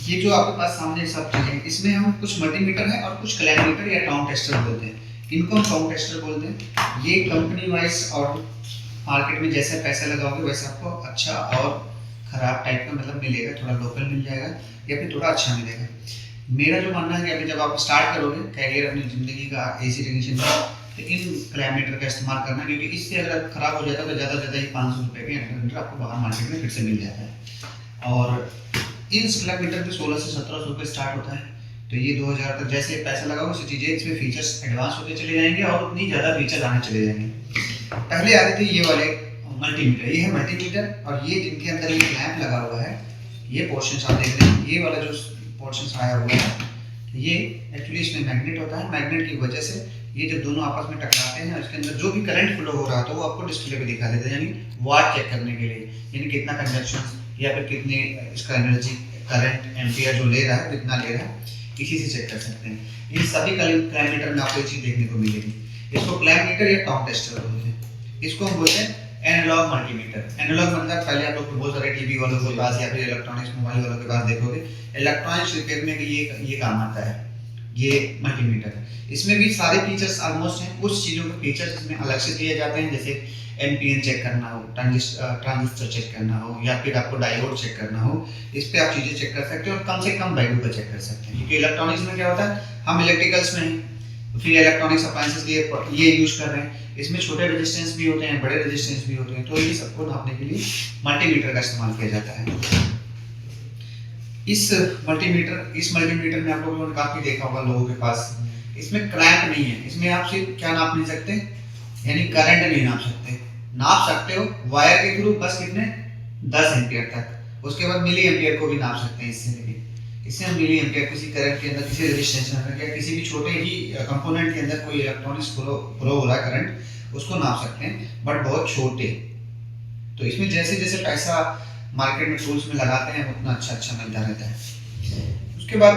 ये जो आपके पास सामने सब चीजें, इसमें हम कुछ मल्टीमीटर है और कुछ क्लैरिमीटर या टाउन टेस्टर बोलते हैं। इनको हम टाउन टेस्टर बोलते हैं। ये कंपनी वाइज और मार्केट में जैसे पैसा लगाओगे वैसे आपको अच्छा और खराब टाइप का मतलब मिलेगा, थोड़ा लोकल मिल जाएगा या फिर थोड़ा अच्छा मिलेगा। मेरा जो मानना है कि अभी जब आप स्टार्ट करोगे कैरियर अपनी ज़िंदगी का एसी टेक्नीशियन का, तो इन क्लैरिमीटर का इस्तेमाल करना, क्योंकि इससे अगर खराब हो जाता है तो ज़्यादा से ज़्यादा ही 500 रुपये के अंदर आपको बाहर मार्केट में फिर से मिल जाता है। और इन क्लैरिमीटर पे 16 से 1700 रुपये स्टार्ट होता है। तो ये 2000 तक जैसे पैसा लगाओगे उसी चीज़ें इसमें फीचर्स एडवांस होते चले जाएंगे और उतनी ज़्यादा फीचर आने चले जाएंगे। पहले आ रहे थे ये वाले मल्टीमीटर, ये है मल्टीमीटर, और ये जिनके अंदर ये क्लैंप लगा हुआ है, ये पोर्शन आप देख रहे हैं, ये वाला जो पोर्शन आया हुआ है, ये एक्चुअली इसमें मैग्नेट होता है। मैग्नेट की वजह से ये जब दोनों आपस में टकराते हैं, इसके अंदर जो भी करंट फ्लो हो रहा था वो आपको डिस्प्ले पे दिखा देता है, यानी वाट चेक करने के लिए, यानी कितना कंजप्शन या फिर कितनी इसका एनर्जी करंट एम्पियर जो ले रहा है कितना ले रहा है, इसी से चेक कर सकते हैं। इन सभी क्लैरिमीटर में आपको ये चीज़ देखने को मिलेगी। इसको क्लैरिमीटर या टाउन टेस्टर बोलते हैं। इसको हम बोलते हैं एनालॉग मल्टीमीटर। एनालॉग मतलब पहले आप लोग बहुत सारे टीवी वालों के पास या फिर इलेक्ट्रॉनिक्स मोबाइल वालों के पास देखोगे, इलेक्ट्रॉनिक्स रिपेयर में ये काम आता है, ये मल्टीमीटर। इसमें भी सारे फीचर्स ऑलमोस्ट हैं। कुछ चीज़ों के फीचर्स इसमें अलग से दिए जाते हैं, जैसे एनपीएन चेक करना हो, ट्रांजिस्टर चेक करना हो, या फिर आपको डायोड चेक करना हो, इस पे आप चीज़ें चेक कर सकते हो और कम से कम वैल्यू पर चेक कर सकते हैं। क्योंकि इलेक्ट्रॉनिक्स में क्या होता है, हम इलेक्ट्रिकल्स में हैं, फिर इलेक्ट्रॉनिक्स अप्लायंसेस ये यूज कर रहे हैं, इसमें छोटे रेजिस्टेंस भी होते हैं, बड़े रेजिस्टेंस भी होते हैं, तो ये सबको नापने के लिए मल्टीमीटर का इस्तेमाल किया जाता है। इस मल्टीमीटर में आप लोगों ने काफी देखा होगा लोगों के पास, इसमें क्लैंप नहीं है। इसमें आप सिर्फ क्या नाप नहीं सकते, यानी करंट नहीं नाप सकते। नाप सकते हो वायर के थ्रू बस कितने 10 एम्पियर तक, उसके बाद मिली एम्पियर को भी नाप सकते हैं इससे। लेकिन इससे हम मिली एम्पियर किसी करंट के अंदर, किसी रेजिस्टेंस में या किसी भी छोटे ही कंपोनेंट के अंदर कोई इलेक्ट्रॉनिक्स फ्लो हो रहा है करंट, उसको नाप सकते हैं, बट बहुत छोटे। तो इसमें जैसे जैसे पैसा मार्केट में टूल्स में लगाते हैं उतना अच्छा अच्छा मिलता रहता है। उसके बाद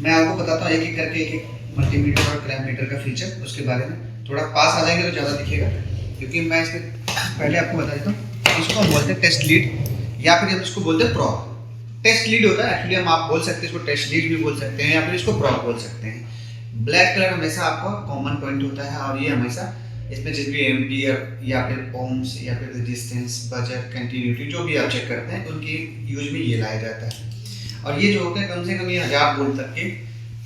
मैं आपको बताता हूँ एक एक करके एक एक मल्टीमीटर और क्लैरिमीटर का फीचर, उसके बारे में थोड़ा पास आ जाएंगे तो ज़्यादा दिखेगा, क्योंकि मैं इसके पहले आपको बता देता हूँ। इसको हम बोलते हैं टेस्ट लीड या फिर हम इसको बोलते हैं प्रॉप। टेस्ट लीड होता है एक्चुअली, हम आप बोल सकते हैं इसको टेस्ट लीड भी बोल सकते हैं या फिर इसको प्रॉप बोल सकते हैं। ब्लैक कलर हमेशा आपका कॉमन पॉइंट होता है, और ये हमेशा इसमें जिस भी एम्पियर या फिर ओम्स या फिर रेजिस्टेंस, बजर, कंटिन्यूटी जो भी आप चेक करते हैं उनकी यूज में ये लाया जाता है। और ये जो होता है कम से कम ये 1000 वोल्ट तक के,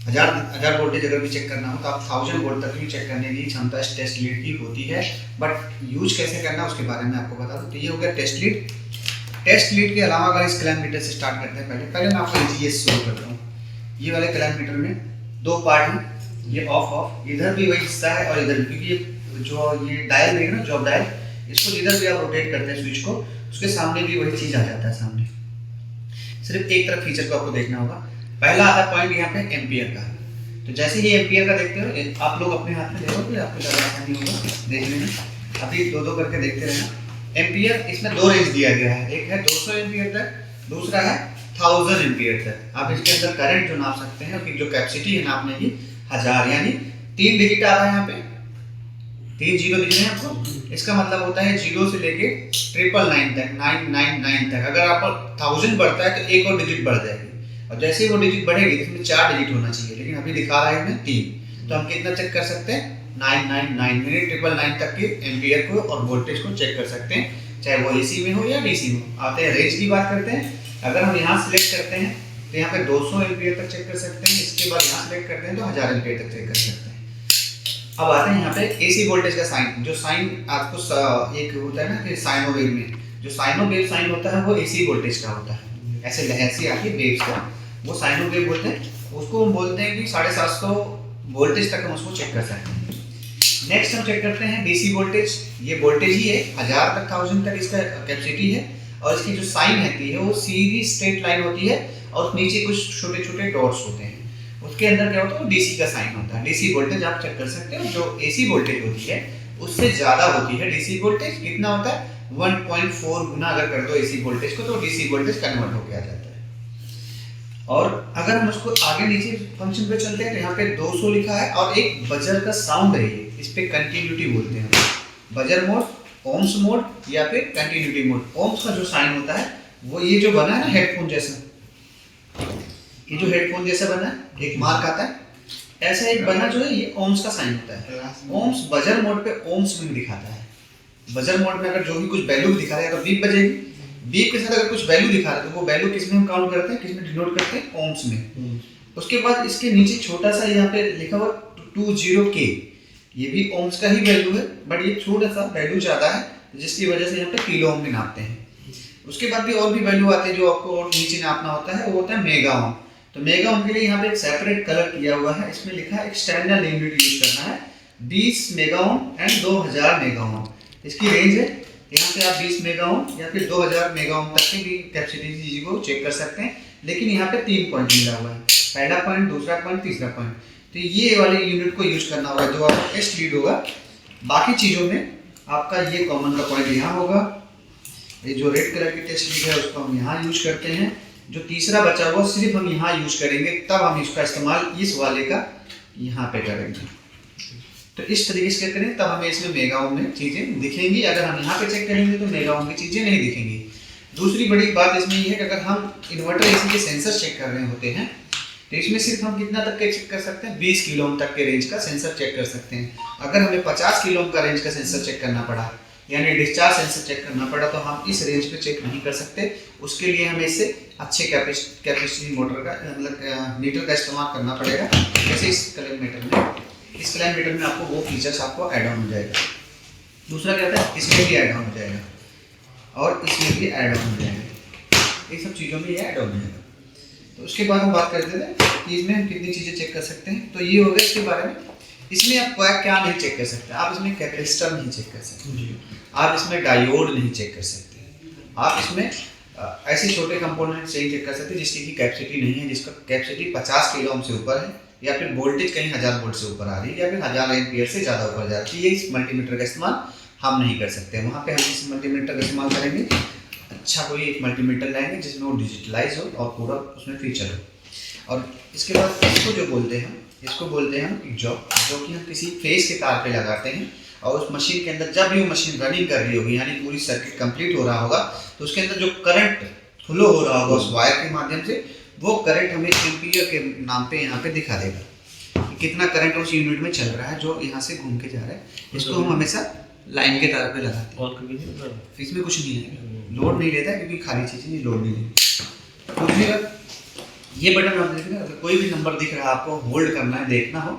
हजार वोल्टेज अगर भी चेक करना हो तो आप 1000 वोल्ट तक भी चेक करने की क्षमता इस टेस्ट लीड की होती है। बट यूज कैसे करना है उसके बारे में आपको बता दूं। तो ये हो गया टेस्ट लीड। टेस्ट लीड के अलावा अगर इस क्लैरिमीटर से स्टार्ट करते हैं, पहले मैं आपको ये शुरू करता हूँ। ये वाले क्लैरिमीटर में दो पार्ट हैं, ये ऑफ, इधर भी वही हिस्सा है और इधर भी, क्योंकि ये जो ये डायल देगा ना, जॉब डायल, इसको जिधर भी आप रोटेट करते हैं स्विच को, उसके सामने भी वही चीज आ जाता है सामने। सिर्फ एक तरफ फीचर को आपको देखना होगा। पहला आता पॉइंट यहाँ पे एम्पियर का। तो जैसे ही एम्पियर का देखते हो आप लोग अपने हाथ में देखो, फिर आपको ज़्यादा आसानी होगा देखने में। अभी दो दो करके देखते रहना। एम्पियर इसमें दो रेंज दिया गया है, एक है 200 एम्पियर तक, दूसरा है 1000 एम्पियर तक। आप इसके अंदर करंट जो नाप सकते हैं, उसकी जो कैपेसिटी है नापने की 1000, यानी 3 डिजिट आ रहा है यहाँ पे, 3 जीरो दिख रहे हैं आपको। इसका मतलब होता है 0 से लेके 999 तक, 999 तक। अगर आपका 1000 बढ़ता है तो एक और डिजिट बढ़ जाएगी, और जैसे ही वो डिजिट बढ़ेगी इसमें 4 डिजिट होना चाहिए, लेकिन अभी दिखा रहा है इसमें 3। तो हम कितना चेक कर सकते हैं, 999 999 तक के एम्पियर को और वोल्टेज को चेक कर सकते हैं, चाहे वो एसी में हो या डीसी में हो। आते हैं रेंज की बात करते हैं। अगर हम यहाँ सिलेक्ट करते हैं तो यहाँ पे 200 एम्पियर तक चेक कर सकते हैं, इसके बाद यहाँ सिलेक्ट करते हैं तो 1000 एम्पियर तक चेक कर सकते हैं। अब आते हैं यहाँ पे एसी वोल्टेज का साइन। जो साइन आपको एक होता है ना कि साइनो वेव में, जो साइनो वेव साइन होता है वो एसी वोल्टेज का होता है, ऐसे लहर सी आती है वेव्स का, वो साइनो वेव बोलते हैं। उसको हम बोलते हैं कि 750 वोल्टेज तक हम उसको चेक कर सकते हैं। नेक्स्ट हम चेक करते हैं डीसी वोल्टेज। ये वोल्टेज ही है, 1000 तक 1000 तक इसका कैपेसिटी है, और इसकी जो साइन रहती है वो सीधी स्ट्रेट लाइन होती है, और नीचे कुछ छोटे छोटे डॉट्स होते हैं। उसके अंदर क्या होता है, डीसी का साइन होता है। डीसी वोल्टेज आप चेक कर सकते हो, जो एसी वोल्टेज होती है उससे ज्यादा होती है डीसी वोल्टेज। कितना होता है, 1.4 गुना अगर कर दो एसी वोल्टेज को तो डीसी वोल्टेज कन्वर्ट होकर आ जाता है। और अगर हम उसको आगे नीचे फंक्शन पे चलते हैं तो यहाँ पे 200 लिखा है, और एक बजर का साउंड है, इस पे कंटिन्यूटी बोलते हैं। बजर मोड, ओम्स मोड या फिर कंटिन्यूटी मोड। ओम्स का जो साइन होता है वो ये जो बना है ना हेडफोन जैसा, ये जो हेडफोन जैसा बना है एक मार्क आता है, ऐसा एक बना जो है ये ओम्स का साइन होता है। ओम्स बजर मोड पे ओम्स में दिखाता है। बजर मोड में अगर जो भी कुछ वैल्यू दिखा रहा है तो बीप बजेगी, बीप के साथ अगर कुछ वैल्यू दिखा रहा है तो वो वैल्यू किस में हम काउंट करते हैं, किस में डिनोट करते हैं, ओम्स में। उसके बाद इसके नीचे छोटा सा यहाँ पे लिखा हुआ 20K, ये भी ओम्स का ही वैल्यू है बट ये छोटा सा वैल्यू ज्यादा है जिसकी वजह से यहाँ पे किलो ओम में नापते हैं। उसके बाद भी और भी वैल्यू आते हैं जो आपको और नीचे नापना होता है, वो होता है मेगा ओम। तो मेगा ओम के लिए यहाँ पे एक सेपरेट कलर किया हुआ है, इसमें लिखा है एक स्टैंडर्ड यूनिट यूज करना है 20 mega ohm and 2000 mega ohm. इसकी रेंज है, यहाँ से आप 20 मेगा ओम या फिर 2000 मेगा ओम तक की भी कैपेसिटी को चेक कर सकते हैं। लेकिन यहाँ पे 3 पॉइंट मिला हुआ है, पहला पॉइंट, दूसरा पॉइंट, तीसरा पॉइंट। तो ये वाले यूनिट को यूज करना होगा जो आपका टेस्ट लीड होगा। बाकी चीज़ों में आपका ये कॉमन का पॉइंट यहाँ होगा, ये जो रेड कलर की टेस्ट लीड है उसको हम यहाँ यूज करते हैं। जो तीसरा बचा हुआ सिर्फ हम यहाँ यूज करेंगे, तब हम इसका इस्तेमाल इस वाले का यहाँ पे करेंगे। तो इस तरीके से करें तब हमें इसमें मेगा ओम में चीज़ें दिखेंगी। अगर हम यहाँ पे चेक करेंगे तो मेगा ओम की चीज़ें नहीं दिखेंगी। दूसरी बड़ी बात इसमें ये है कि अगर हम इन्वर्टर एसी के सेंसर चेक कर रहे होते हैं तो इसमें सिर्फ हम कितना तक के चेक कर सकते हैं, 20 किलो ओम तक के रेंज का सेंसर चेक कर सकते हैं। अगर हमें 50 किलो ओम का रेंज का सेंसर चेक करना पड़ा, यानी डिस्चार्ज सेंसर चेक करना पड़ा, तो हम इस रेंज पे चेक नहीं कर सकते। उसके लिए हमें इससे अच्छे कैपेसिटी मोटर का मतलब मीटर का इस्तेमाल करना पड़ेगा। जैसे इस कैलकुलेटर में आपको वो फीचर्स आपको ऐड ऑन हो जाएगा। दूसरा क्या होता है, इसमें भी ऐड ऑन हो जाएगा और इसमें भी ऐड ऑन हो जाएगा, ये सब चीज़ों में ये ऐड ऑन हो जाएगा। तो उसके बाद हम बात करते थे कि इसमें हम कितनी चीज़ें चेक कर सकते हैं। तो ये हो गया इसके बारे में। इसमें आप क्या नहीं चेक कर सकते, आप इसमें कैपेसिटर नहीं चेक कर सकते, आप इसमें डायोड नहीं चेक कर सकते, आप इसमें ऐसे छोटे कंपोनेंट से ही चेक कर सकते हैं जिसकी की कैपेसिटी नहीं है, जिसका कैपेसिटी 50 किलो ओम से ऊपर है, या फिर वोल्टेज कहीं 1000 वोल्ट से ऊपर आ रही है, या फिर 1000 एम्पीयर से ज़्यादा ऊपर जा रही है। ये इस मल्टीमीटर का इस्तेमाल हम नहीं कर सकते। वहाँ पे हम इस मल्टीमीटर का इस्तेमाल करेंगे, अच्छा कोई एक मल्टीमीटर लाएंगे जिसमें वो डिजिटलाइज हो और पूरा उसमें फीचर हो। और इसके बाद इसको जो बोलते हैं, इसको बोलते हैं हम एग्जॉब, जो कि हम किसी फेस के तार पे लगाते हैं और उस मशीन के अंदर जब भी वो मशीन रनिंग कर रही होगी, यानी पूरी सर्किट कंप्लीट हो रहा होगा, तो उसके अंदर जो करंट फ्लो हो रहा होगा उस वायर के माध्यम से, वो करंट हमें एम्पीयर के नाम पे यहाँ पे दिखा देगा कि कितना करंट उस यूनिट में चल रहा है जो यहाँ से घूम के जा रहा है। इसको हम हमेशा लाइन के तार पे लगाते हैं। इसमें कुछ नहीं है, लोड नहीं लेता क्योंकि खाली चीज़ है, लोड नहीं लेती। दूसरी बात, ये बटन आप देखेंगे, अगर कोई भी नंबर दिख रहा है आपको होल्ड करना है, देखना हो,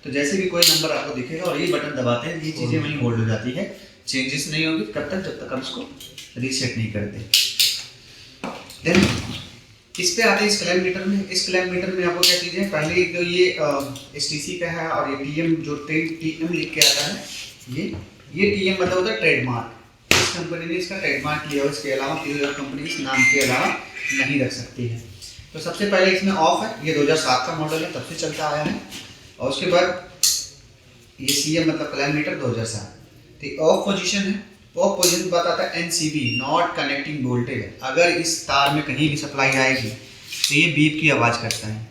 तो जैसे भी कोई नंबर आपको दिखेगा और ये बटन दबाते हैं, ये चीज़ें वहीं होल्ड हो जाती है, चेंजेस नहीं होगी तब तक जब तक हम इसको रीसेट नहीं करते। देन इस पे आते हैं इस कैलकुलेटर में। इस कैलकुलेटर में आपको क्या चीज़ें, पहले तो ये STC का है और ये TM जो TM लिख के आता है, ये TM मतलब होता है ट्रेडमार्क। इस कंपनी ने इसका ट्रेडमार्क किया है, इसके अलावा कोई और कंपनी इस नाम के अलावा नहीं रख सकती है। तो सबसे पहले इसमें ऑफ है, ये 2007 का मॉडल है, तब से चलता आया है। और उसके बाद ये CM मतलब कैलकुलेटर 2007, तो ऑफ पोजीशन है। ऑफ पोजीशन बताता है NCV, नॉट कनेक्टिंग वोल्टेज। अगर इस तार में कहीं भी सप्लाई आएगी तो ये बीप की आवाज़ करता है,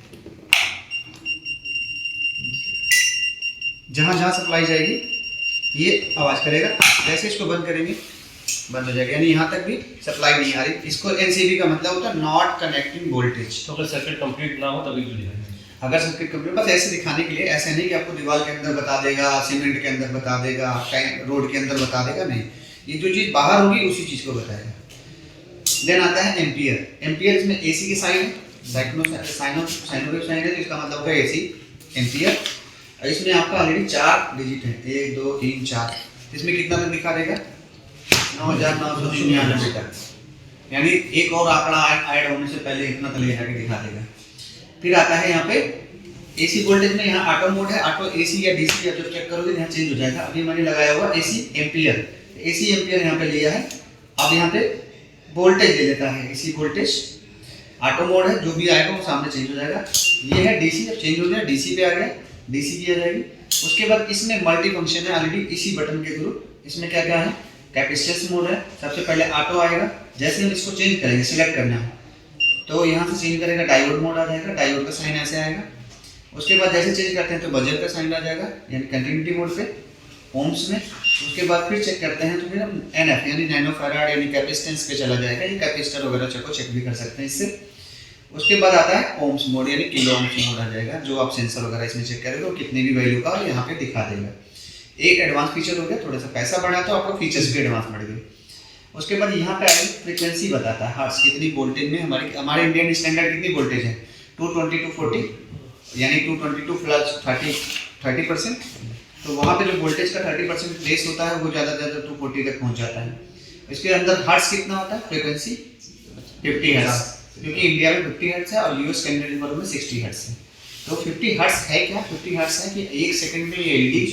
जहाँ जहाँ सप्लाई जाएगी ये आवाज़ करेगा। जैसे इसको बंद करेंगे बंद हो जाएगा, यानी यहाँ तक भी सप्लाई नहीं आ रही। इसको NCV का मतलब होता है नॉट कनेक्टिंग वोल्टेज। तो अगर सर्किट कंप्लीट ना हो तभी तो दिखाएगा। अगर सर्किट कंप्लीट, बस ऐसे दिखाने के लिए, ऐसे नहीं कि आपको दीवार के अंदर बता देगा, सीमेंट के अंदर बता देगा, रोड के अंदर बता देगा, नहीं, ये जो चीज़ बाहर होगी उसी चीज़ को बताएगा। देन आता है एम्पियर। एम्पियर इसमें AC की साइन है, साइनोवेव साइन है, तो इसका मतलब है AC एम्पियर। और इसमें आपका ऑलरेडी 4 डिजिट है, 1 2 3 4। इसमें कितना तक दिखा देगा, 9999 तक, यानी एक और आंकड़ा ऐड होने से पहले इतना तक ले जाके दिखा देगा। फिर आता है यहाँ पे AC वोल्टेज में, यहाँ ऑटो मोड है, ऑटो AC या DC या जो चेक करोगे यहाँ चेंज हो जाएगा। अभी मैंने लगाया हुआ AC एम्पियर, AC एम्पियर यहाँ पे लिया है। अब यहाँ पे वोल्टेज ले लेता है, AC वोल्टेज। ऑटो मोड है, जो भी आएगा वो सामने चेंज हो जाएगा। ये है DC, अब चेंज हो गया, DC पे आ गया, DC की आ जाएगी। उसके बाद इसमें मल्टी फंक्शन है ऑलरेडी इसी बटन के थ्रू। इसमें क्या क्या है, कैपेसिटेंस मोड है, सबसे पहले ऑटो आएगा। जैसे हम इसको चेंज करेंगे, सिलेक्ट करना है तो यहाँ से चेंज करेगा, डायोड मोड आ जाएगा, डायोड का साइन ऐसे आएगा। उसके बाद जैसे चेंज करते हैं तो बजर का साइन आ जाएगा, यानी कंटिन्यूटी मोड पे ओम्स में। उसके बाद फिर चेक करते हैं तो फिर हम NF यानी नैनो फैराड यानी कैपेसिटेंस पे चला जाएगा। ये कैपेसिटर वगैरह को चेक भी कर सकते हैं इससे। उसके बाद आता है ओम्स मोड, यानी किलो ओम्स मोड आ जाएगा, जो आप सेंसर वगैरह इसमें चेक करेंगे तो कितने भी वैल्यू का यहाँ पे दिखा देगा। एक एडवांस फीचर हो गया, थोड़ा सा पैसा बढ़ा तो आपको फीचर्स भी एडवांस बढ़ गए। उसके बाद यहाँ पे आएगी फ्रीक्वेंसी बताता है हर्ट्ज, कितनी वोल्टेज में हमारे इंडियन स्टैंडर्ड कितनी वोल्टेज है 220 to 40, यानी 222 प्लस 30%। तो वहाँ पे जो वोल्टेज का 30% प्लेस होता है वो ज़्यादा से ज़्यादा 240 तक पहुँच जाता है। इसके अंदर हर्ट्ज कितना होता है, फ्रीक्वेंसी 50 हर्ट्ज, क्योंकि इंडिया में 50 हर्ट्ज है और यूएस कैनेडियन वर्ग में 60 हर्ट्ज है। तो 50 हर्ट्ज है क्या, 50 हर्ट्ज है कि एक सेकंड में ये एलईडी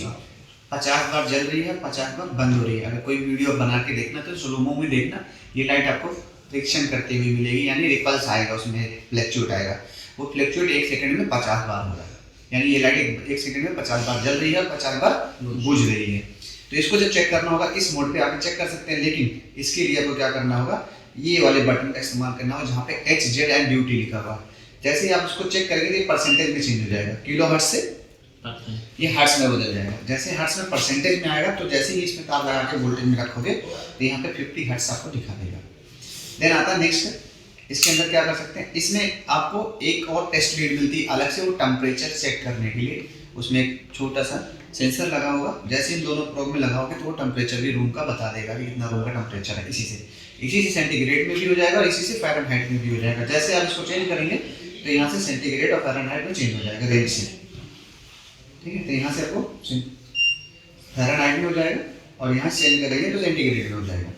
50 बार जल रही है, 50 बार बंद हो रही है। अगर कोई वीडियो बना के देखना तो स्लोमो में देखना, ये लाइट आपको फ्रिक्शन करती हुई मिलेगी, यानी रिपल्स आएगा, उसमें फ्लैक्चुएट आएगा। वो फ्लैक्चुएट एक सेकंड में 50 बार होगा, यानी ये लाइट एक सेकंड में 50 बार जल रही है, 50 बार बुझ रही है। तो इसको जब चेक करना होगा इस मोड पे आप चेक कर सकते हैं, लेकिन इसके लिए आपको क्या करना होगा, ये वाले बटन का इस्तेमाल करना होगा जहाँ पे एच जेड एंड ड्यूटी लिखा हुआ है। जैसे ही आप इसको चेक करेंगे तो ये परसेंटेज में चेंज हो जाएगा, किलो हर्ट्ज से ये हर्ट्ज में बदल जाएगा। जैसे हर्ट्ज में परसेंटेज में आएगा तो जैसे ही इसमें तार लगा के वोल्टेज में रखोगे तो यहाँ पे 50 हर्ट्ज आपको दिखा देगा। देन आता है नेक्स्ट, इसके अंदर क्या कर सकते हैं, इसमें आपको एक और टेस्ट लीड मिलती है अलग से, वो टेम्परेचर चेक करने के लिए। उसमें एक छोटा सा सेंसर लगा होगा, जैसे इन दोनों प्रोब में लगाओगे तो वो टेम्परेचर भी रूम का बता देगा कि कितना रूम का टेम्परेचर है। इसी से सेंटीग्रेड में भी हो जाएगा और इसी से फ़ारेनहाइट में भी हो जाएगा। जैसे आप इसको चेंज करेंगे तो यहाँ से सेंटीग्रेड और फ़ारेनहाइट में चेंज हो जाएगा रेंज से, ठीक है। तो यहाँ से आपको फ़ारेनहाइट में हो जाएगा और यहाँ से चेंज करेंगे तो सेंटीग्रेड में हो जाएगा।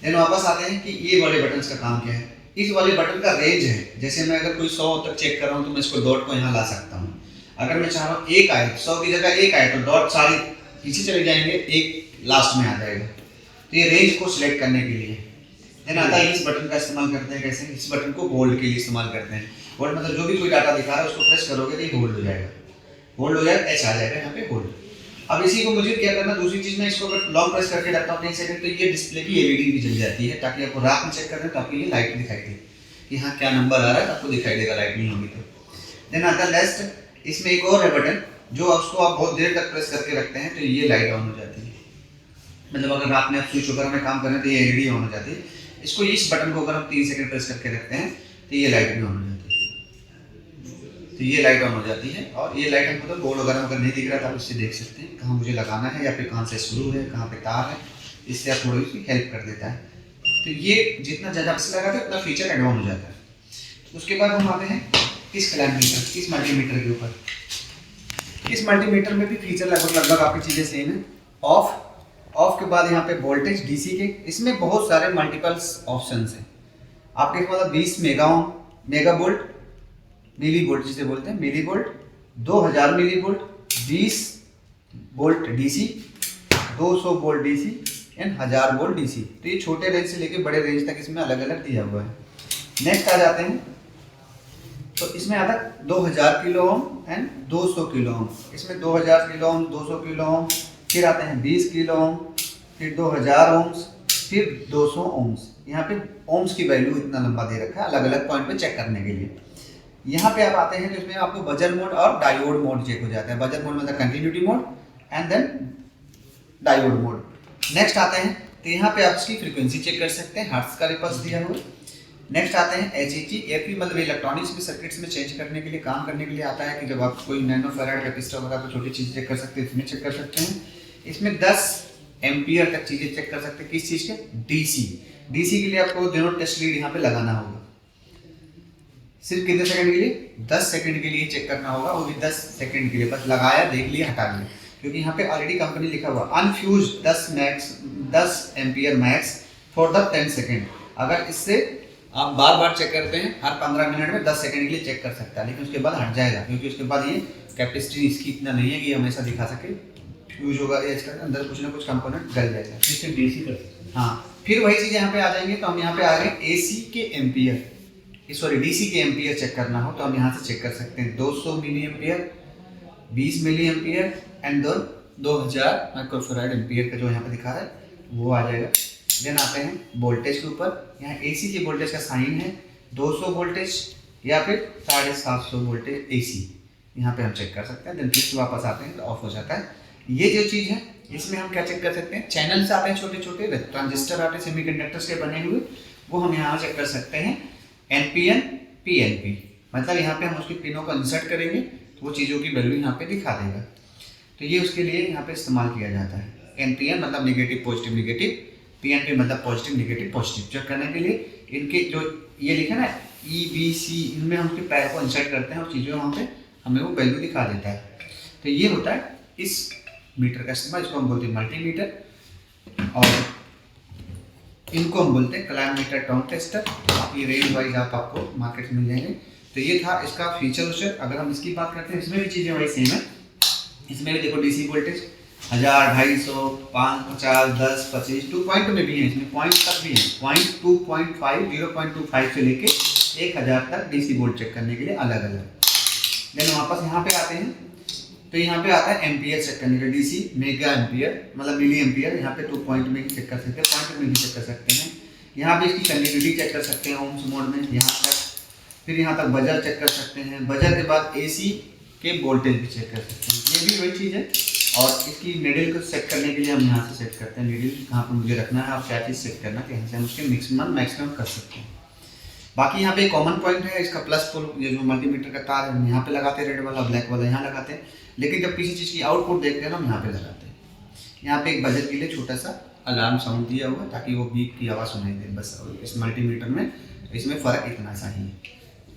देन वापस आते हैं कि ये वाले बटन का काम क्या है। इस वाले बटन का रेंज है, जैसे मैं अगर कोई 100 तक चेक कर रहा हूँ तो मैं इसको डॉट को यहाँ ला सकता हूँ। अगर मैं चाह रहा हूँ एक आए, 100 की जगह एक आए, तो डॉट सारे पीछे चले जाएंगे, एक लास्ट में आ जाएगा। तो ये रेंज को सिलेक्ट करने के लिए। देन आता है इस बटन का इस्तेमाल करते हैं कैसे, इस बटन को होल्ड के लिए इस्तेमाल करते हैं। होल्ड मतलब जो भी कोई डाटा दिखा रहा है उसको प्रेस करोगे तो ये होल्ड हो जाएगा, होल्ड हो जाएगा, एच आ जाएगा यहाँ पे होल्ड। अब इसी को मुझे क्या करना, दूसरी चीज़ में इसको अगर लॉन्ग प्रेस करके रखता हूँ 10 सेकंड तो ये डिस्प्ले की एलईडी भी जल जाती है, ताकि आपको रात में चेक करना तो आपको ये लाइट दिखाई दे कि हाँ क्या नंबर आ रहा है, आपको दिखाई देगा, लाइट नहीं होगी तो। देन आता है लास्ट, इसमें एक और है बटन जो उसको आप बहुत देर तक प्रेस करके रखते हैं तो ये लाइट ऑन हो जाती है। मतलब अगर रात में आप स्विच वगैरह में काम करें तो ये एलईडी ऑन हो जाती है। इसको इस बटन को अगर हम 3 सेकंड प्रेस करके रखते हैं तो ये लाइट भी ऑन हो जाती है। तो ये लाइट ऑन हो जाती है और ये लाइट हमको तो बोर्ड वगैरह अगर नहीं दिख रहा था आप इससे देख सकते हैं कहाँ मुझे लगाना है या फिर कहाँ से शुरू है, कहाँ पे तार है, इससे आप थोड़ी सी हेल्प कर देता है। तो ये जितना ज़्यादा प्रेस लगाते हैं उतना फीचर एड ऑन हो जाता है। उसके बाद हम आते हैं इस क्लैम्पमीटर, इस मल्टीमीटर के ऊपर। इस मल्टीमीटर में भी फीचर लगभग आपकी चीज़ें सेम है। ऑफ के बाद यहाँ पे वोल्टेज डीसी के, इसमें बहुत सारे मल्टीपल्स ऑप्शंस हैं आपके, मतलब 20 मेगा वोल्ट, मिली वोल्ट जिसे बोलते हैं millivolt, 2000 millivolt, 20 volt DC, 200 volt DC and 1000 volt DC. तो ये छोटे रेंज से लेके बड़े रेंज तक इसमें अलग अलग दिया हुआ है। नेक्स्ट आ जाते हैं तो इसमें आता है 2000 kilo ohm and 200 kilo ohm. इसमें 2000 किलो ओम, 200 किलो ओम, फिर आते हैं 20 किलो ओम, फिर 2000 ओम्स, फिर 200 ओम्स। यहाँ पे ओम्स की वैल्यू इतना लंबा दे रखा है अलग अलग पॉइंट पे चेक करने के लिए। यहाँ पे आप आते हैं तो इसमें आपको बजर मोड और डायोड मोड चेक हो जाता है। बजर मोड मतलब continuity mode and then diode mode. Next आते हैं तो यहाँ पे आप इसकी फ्रीक्वेंसी चेक कर सकते हैं, हर्ट्ज का रिपल्स दिया हुआ है। नेक्स्ट आते हैं एचईटी, मतलब इलेक्ट्रॉनिक्स में सर्किट्स में चेंज करने के लिए, काम करने के लिए आता है कि जब आप कोई नैनो फैराड कैपेसिटर वगैरह तो छोटी चीज़ चेक कर सकते हैं, इसमें चेक कर सकते हैं। इसमें 10 एम्पियर तक चीज़ें चेक कर सकते हैं। किस चीज़ के, डीसी के लिए आपको दोनों टेस्ट लीड यहाँ पे लगाना होगा। सिर्फ कितने सेकंड के लिए, 10 सेकंड के लिए चेक करना होगा, वो भी 10 सेकंड के लिए, बस लगाया, देख लिया, हटा लिया। क्योंकि यहाँ पे ऑलरेडी कंपनी लिखा हुआ अनफ्यूज 10 ampere max for the 10 second. अगर इससे आप बार बार चेक करते हैं, हर 15 मिनट में 10 सेकंड के लिए चेक कर सकता है, लेकिन उसके बाद हट जाएगा, क्योंकि उसके बाद ये कैपेसिटी इसकी इतना नहीं है कि हमेशा दिखा सके, फ्यूज होगा या इसका अंदर कुछ ना कुछ कंपोनेंट गल जाएगा, इससे डीसी कर सकते हैं। हाँ, फिर वही चीज़ यहाँ पे आ जाएंगे। तो हम यहाँ पे आ गए एसी के एम्पियर, सॉरी डीसी के एम्पियर चेक करना हो तो हम यहाँ से चेक कर सकते हैं 200 milliampere, 20 milliampere and 2000 microfarad ampere का जो यहाँ पे दिखा रहा है वो आ जाएगा। देन आते हैं वोल्टेज के ऊपर, यहाँ एसी के वोल्टेज का साइन है 200 वोल्टेज या फिर 750 वोल्टेज एसी, यहाँ पे हम चेक कर सकते हैं। देन फिर से वापस आते हैं तो ऑफ हो जाता है। ये जो चीज़ है इसमें हम क्या चेक कर सकते हैं, चैनल्स आते हैं छोटे छोटे, ट्रांजिस्टर आते हैं सेमीकंडक्टर्स के बने हुए, वो हम यहाँ चेक कर सकते हैं। एनपीएन, PNP, मतलब यहाँ पे हम उसकी पिनों को इंसर्ट करेंगे तो वो चीज़ों की वैल्यू यहाँ पे दिखा देगा। तो ये उसके लिए यहाँ पे इस्तेमाल किया जाता है। NPN मतलब नेगेटिव पॉजिटिव नेगेटिव, PNP मतलब पॉजिटिव नेगेटिव पॉजिटिव। चेक करने के लिए इनके जो ये लिखा ना EBC, इनमें हम उसके पैर को इंसर्ट करते हैं और चीज़ें वहाँ पे हमें वो वैल्यू दिखा देता है। तो ये होता है इस मीटर का इस्तेमाल, इसको हम बोलते हैं मल्टीमीटर, और इनको हम बोलते हैं क्लाइमेटर टर्म टेस्टर। ये रेंज वाइज आपको मार्केट में मिल जाएंगे। तो ये था इसका फीचर उचर। अगर हम इसकी बात करते हैं, इसमें भी चीज़ें वही सेम है। इसमें भी देखो DC वोल्टेज 1000, 250, 50, 10, 25, 2 पॉइंट में भी है, इसमें पॉइंट तक भी है। पॉइंट 2.5, 0.25 से लेके 1000 तक DC वोल्ट चेक करने के लिए अलग अलग। देन वापस यहाँ पे आते हैं, तो यहाँ पे आता है एम्पियर चेक करने के लिए। DC मेगा एम्पियर मतलब मिली एम्पियर, यहाँ पे 2 पॉइंट में ही चेक कर सकते हैं, पॉइंट में भी चेक कर सकते हैं। यहाँ पे इसकी कंटिन्यूटी चेक कर सकते हैं ओम्स मोड में यहाँ तक। फिर यहाँ तक बजर चेक कर सकते हैं, बजर के बाद AC के वोल्टेज भी चेक कर सकते हैं। ये भी वही चीज़ है। और इसकी नीडल को सेट करने के लिए हम यहाँ से सेट करते हैं, नीडल कहाँ पर मुझे रखना है, आप क्या चीज़ सेट करना है, यहाँ से हम उसके मैक्सिमम कर सकते हैं। बाकी यहाँ पे कॉमन पॉइंट है इसका प्लस पुल, ये जो मल्टीमीटर का तार है हम यहाँ पे लगाते हैं, रेड वाला ब्लैक वाला यहाँ लगाते हैं। लेकिन जब किसी चीज़ की आउटपुट देखते हैं ना, हम यहाँ पे लगाते हैं। यहाँ पे एक बजट के लिए छोटा सा अलार्म साउंड दिया हुआ है ताकि वो बीप की आवाज़ सुनाई दे, बस। इस मल्टीमीटर में इसमें फ़र्क इतना सा ही है।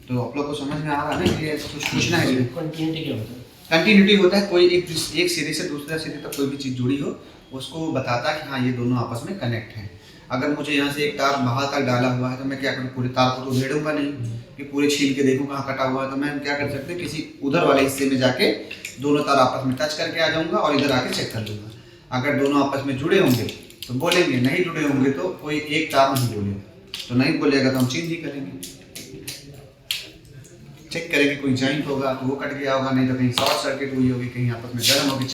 तो आप लोग को समझ में आ रहा है ना, ये कुछ पूछना है? कंटिन्यूटी क्या होता है? कंटिन्यूटी होता है कोई एक सिरे से दूसरे सिरे तक कोई भी चीज़ जुड़ी हो, उसको बताता है कि हाँ ये दोनों आपस में कनेक्ट हैं। अगर मुझे यहाँ से एक तार बाहर तक डाला हुआ है तो मैं क्या करूँ, पूरे तार को तो उधेड़ूंगा नहीं कि पूरे छील के देखूँ कहाँ कटा हुआ है। तो मैं क्या कर सकते हैं, किसी उधर वाले हिस्से में जाके दोनों तार आपस में टच करके आ जाऊँगा और इधर आके चेक कर लूँगा। अगर दोनों आपस में जुड़े होंगे तो बोलेंगे, नहीं जुड़े होंगे तो कोई एक तार नहीं बोलेगा, तो नहीं बोलेगा तो हम चेंज ही करेंगे। चेक करेंगे कोई जॉइंट होगा तो वो कट गया होगा, नहीं तो कहीं शॉर्ट सर्किट हुई होगी, कहीं आपस में गर्म होगी।